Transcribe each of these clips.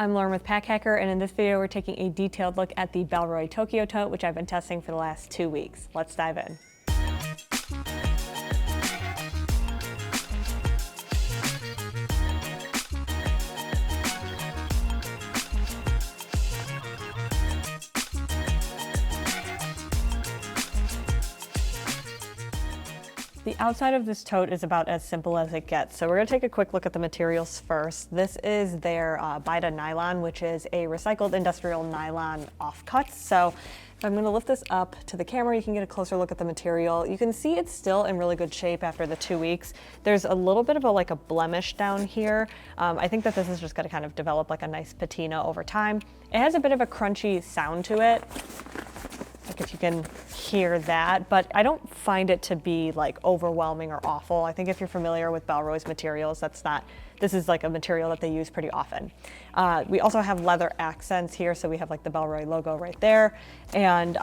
I'm Lauren with Pack Hacker, and in this video we're taking a detailed look at the Bellroy Tokyo Tote, which I've been testing for the last 2 weeks. Let's dive in. The outside of this tote is about as simple as it gets. So we're going to take a quick look at the materials first. This is their Bida nylon, which is a recycled industrial nylon offcuts. So if I'm going to lift this up to the camera, you can get a closer look at the material. You can see it's still in really good shape after the 2 weeks. There's a little bit of a blemish down here. I think that this is just going to kind of develop like a nice patina over time. It has a bit of a crunchy sound to it, like if you can hear that, but I don't find it to be like overwhelming or awful. I think if you're familiar with Bellroy's materials, this is like a material that they use pretty often. We also have leather accents here, so we have like the Bellroy logo right there. And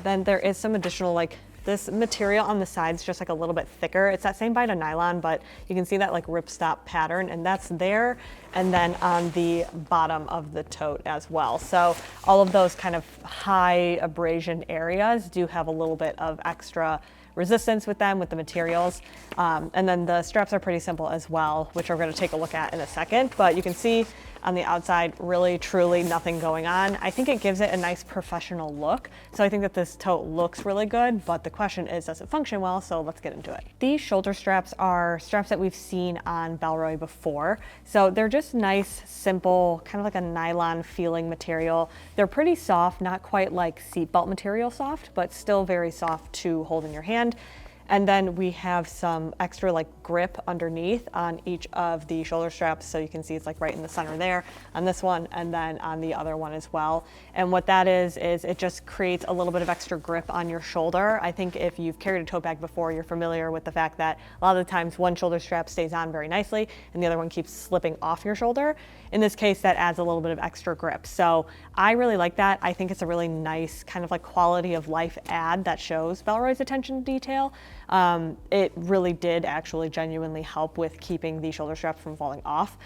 then there is some additional this material on the sides, just like a little bit thicker. It's that same Bida nylon, but you can see that like ripstop pattern, and that's there. And then on the bottom of the tote as well. So all of those kind of high abrasion areas do have a little bit of extra resistance with them, with the materials. And then the straps are pretty simple as well, which we're going to take a look at in a second. But you can see on the outside, really, truly nothing going on. I think it gives it a nice professional look. So I think that this tote looks really good, but the question is, does it function well? So let's get into it. These shoulder straps are straps that we've seen on Bellroy before. So they're just nice, simple, kind of like a nylon feeling material. They're pretty soft, not quite like seatbelt material soft, but still very soft to hold in your hand. And then we have some extra grip underneath on each of the shoulder straps. So you can see it's like right in the center there on this one, and then on the other one as well. And what that is it just creates a little bit of extra grip on your shoulder. I think if you've carried a tote bag before, you're familiar with the fact that a lot of the times one shoulder strap stays on very nicely and the other one keeps slipping off your shoulder. In this case, that adds a little bit of extra grip. So I really like that. I think it's a really nice kind of like quality of life add that shows Bellroy's attention to detail. It really did actually genuinely help with keeping the shoulder straps from falling off.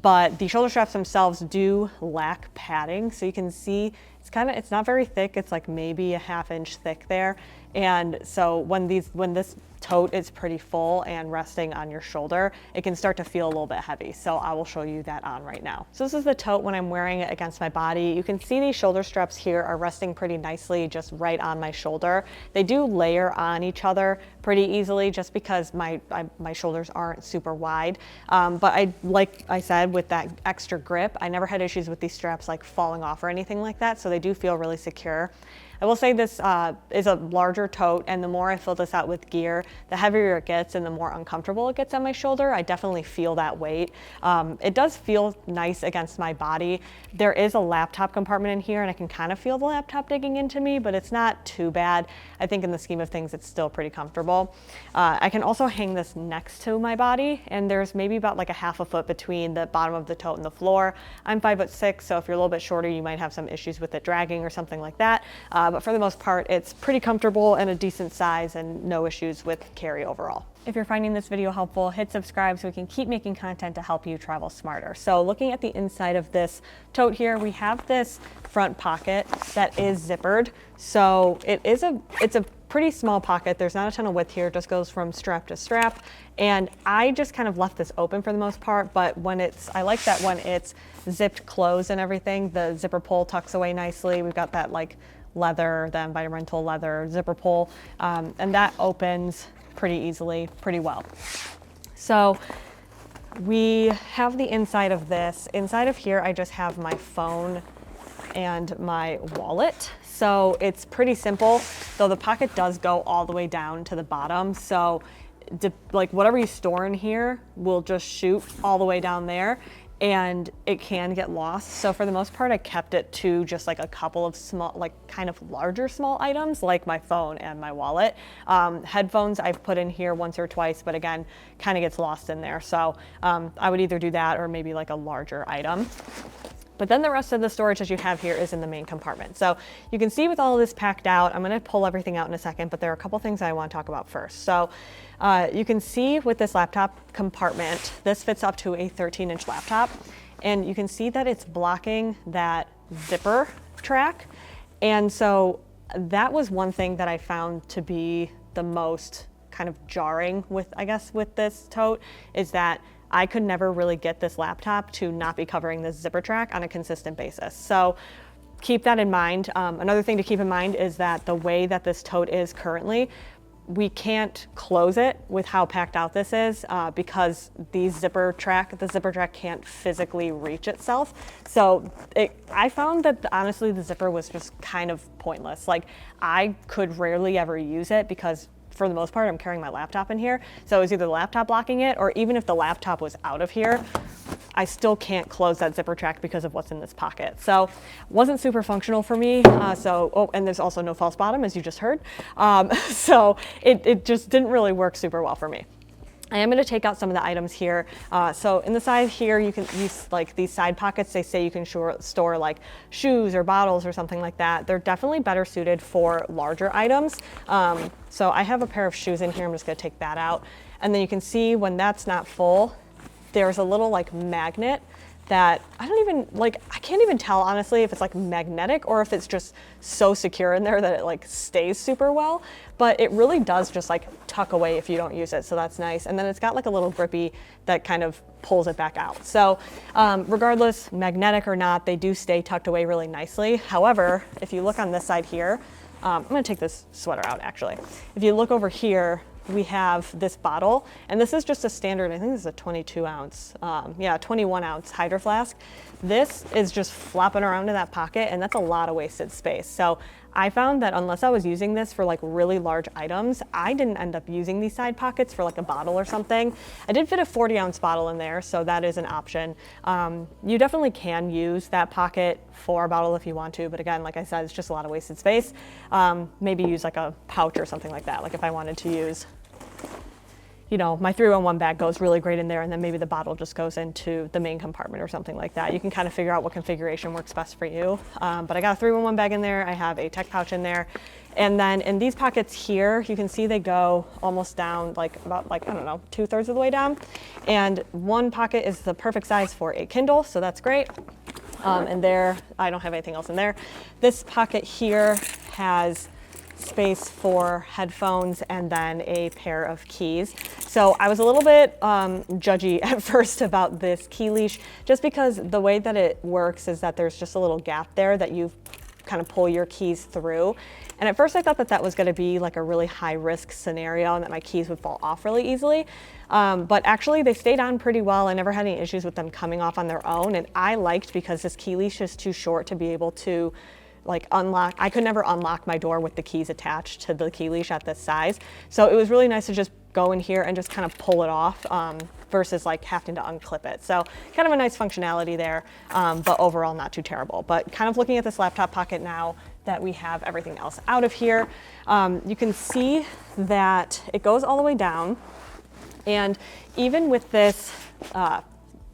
But the shoulder straps themselves do lack padding. So you can see it's not very thick. It's like maybe a 1/2 inch thick there. And so when this tote is pretty full and resting on your shoulder, it can start to feel a little bit heavy. So I will show you that on right now. So this is the tote when I'm wearing it against my body. You can see these shoulder straps here are resting pretty nicely just right on my shoulder. They do layer on each other pretty easily just because my shoulders aren't super wide. But like I said, with that extra grip, I never had issues with these straps like falling off or anything like that. So they do feel really secure. I will say this is a larger tote, and the more I fill this out with gear, the heavier it gets and the more uncomfortable it gets on my shoulder. I definitely feel that weight. It does feel nice against my body. There is a laptop compartment in here, and I can kind of feel the laptop digging into me, but it's not too bad. I think in the scheme of things, it's still pretty comfortable. I can also hang this next to my body, and there's maybe about like a 1/2 foot between the bottom of the tote and the floor. I'm 5'6", so if you're a little bit shorter, you might have some issues with it dragging or something like that. But for the most part, it's pretty comfortable and a decent size and no issues with carry overall. If you're finding this video helpful, hit subscribe so we can keep making content to help you travel smarter. So looking at the inside of this tote here, we have this front pocket that is zippered. So it's a pretty small pocket. There's not a ton of width here. It just goes from strap to strap. And I just kind of left this open for the most part, but I like that when it's zipped closed and everything, the zipper pull tucks away nicely. We've got that leather, the environmental leather zipper pull, and that opens pretty easily, pretty well. So we have the inside of this. Inside of here, I just have my phone and my wallet. So it's pretty simple, though the pocket does go all the way down to the bottom. So whatever you store in here will just shoot all the way down there, and it can get lost. So for the most part, I kept it to just like a couple of small, kind of larger small items like my phone and my wallet. Headphones I've put in here once or twice, but again, kind of gets lost in there. So I would either do that or maybe like a larger item. But then the rest of the storage that you have here is in the main compartment. So you can see with all of this packed out, I'm gonna pull everything out in a second, but there are a couple things I wanna talk about first. So you can see with this laptop compartment, this fits up to a 13-inch laptop. and you can see that it's blocking that zipper track. And so that was one thing that I found to be the most kind of jarring with, I guess, with this tote, is that I could never really get this laptop to not be covering this zipper track on a consistent basis. So keep that in mind. Another thing to keep in mind is that the way that this tote is currently, we can't close it with how packed out this is because the zipper track can't physically reach itself. So I found that honestly the zipper was just kind of pointless. Like, I could rarely ever use it because for the most part I'm carrying my laptop in here. So it was either the laptop blocking it, or even if the laptop was out of here, I still can't close that zipper track because of what's in this pocket. So wasn't super functional for me. And there's also no false bottom, as you just heard. So it just didn't really work super well for me. I am going to take out some of the items here. So in the side here, you can use like these side pockets. They say you can store like shoes or bottles or something like that. They're definitely better suited for larger items. So I have a pair of shoes in here. I'm just going to take that out. And then you can see when that's not full, there's a little like magnet that I can't even tell honestly if it's like magnetic or if it's just so secure in there that it like stays super well, but it really does just like tuck away if you don't use it. So that's nice. And then it's got like a little grippy that kind of pulls it back out. So regardless, magnetic or not, they do stay tucked away really nicely. However, if you look on this side here, I'm gonna take this sweater out actually. If you look over here, we have this bottle, and this is just a standard, I think this is a 22 ounce, 21 ounce Hydro Flask. This is just flopping around in that pocket, and that's a lot of wasted space. So I found that unless I was using this for like really large items, I didn't end up using these side pockets for like a bottle or something. I did fit a 40 ounce bottle in there, so that is an option. You definitely can use that pocket for a bottle if you want to, but again, like I said, it's just a lot of wasted space. Maybe use like a pouch or something like that, like if I wanted to use, you know, my 3-in-1 bag goes really great in there, and then maybe the bottle just goes into the main compartment or something like that. You can kind of figure out what configuration works best for you. But I got a 3-in-1 bag in there. I have a tech pouch in there. And then in these pockets here, you can see they go almost down about I don't know, 2/3 of the way down. And one pocket is the perfect size for a Kindle, so that's great. And there, I don't have anything else in there. This pocket here has space for headphones and then a pair of keys. So I was a little bit judgy at first about this key leash, just because the way that it works is that there's just a little gap there that you kind of pull your keys through. And at first I thought that that was going to be like a really high risk scenario and that my keys would fall off really easily. But actually they stayed on pretty well. I never had any issues with them coming off on their own. And I liked, because this key leash is too short to be able to like unlock. I could never unlock my door with the keys attached to the key leash at this size. So it was really nice to just go in here and just kind of pull it off versus like having to unclip it. So kind of a nice functionality there, but overall not too terrible. But kind of looking at this laptop pocket now that we have everything else out of here, you can see that it goes all the way down. And even with this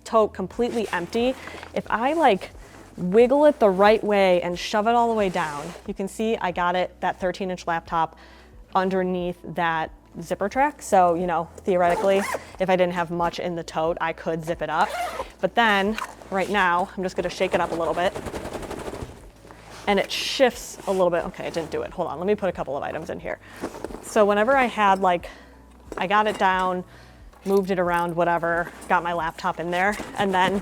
tote completely empty, if I like wiggle it the right way and shove it all the way down, you can see I got it, that 13-inch laptop, underneath that zipper track. So, you know, theoretically, if I didn't have much in the tote, I could zip it up. But then right now, I'm just gonna shake it up a little bit, and it shifts a little bit. Okay, it didn't do it. Hold on, let me put a couple of items in here. So whenever I had I got it down, moved it around, whatever, got my laptop in there, and then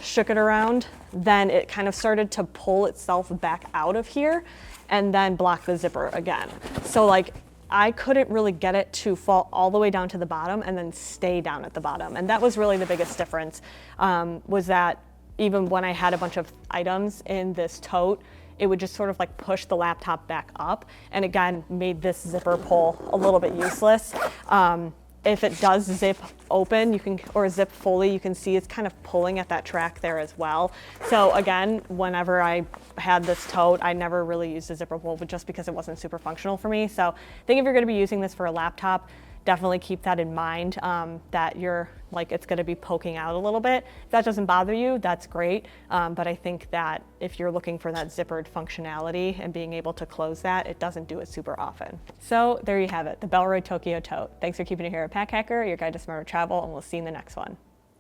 shook it around, then it kind of started to pull itself back out of here and then block the zipper again. So like I couldn't really get it to fall all the way down to the bottom and then stay down at the bottom. And that was really the biggest difference, was that even when I had a bunch of items in this tote, it would just sort of like push the laptop back up, and again made this zipper pull a little bit useless. If it does zip open, or zip fully, you can see it's kind of pulling at that track there as well. So again, whenever I had this tote, I never really used a zipper pull, but just because it wasn't super functional for me. So I think if you're gonna be using this for a laptop, definitely keep that in mind, that it's gonna be poking out a little bit. If that doesn't bother you, that's great. But I think that if you're looking for that zippered functionality and being able to close that, it doesn't do it super often. So there you have it, the Bellroy Tokyo Tote. Thanks for keeping it here at Pack Hacker, your guide to smarter travel, and we'll see you in the next one.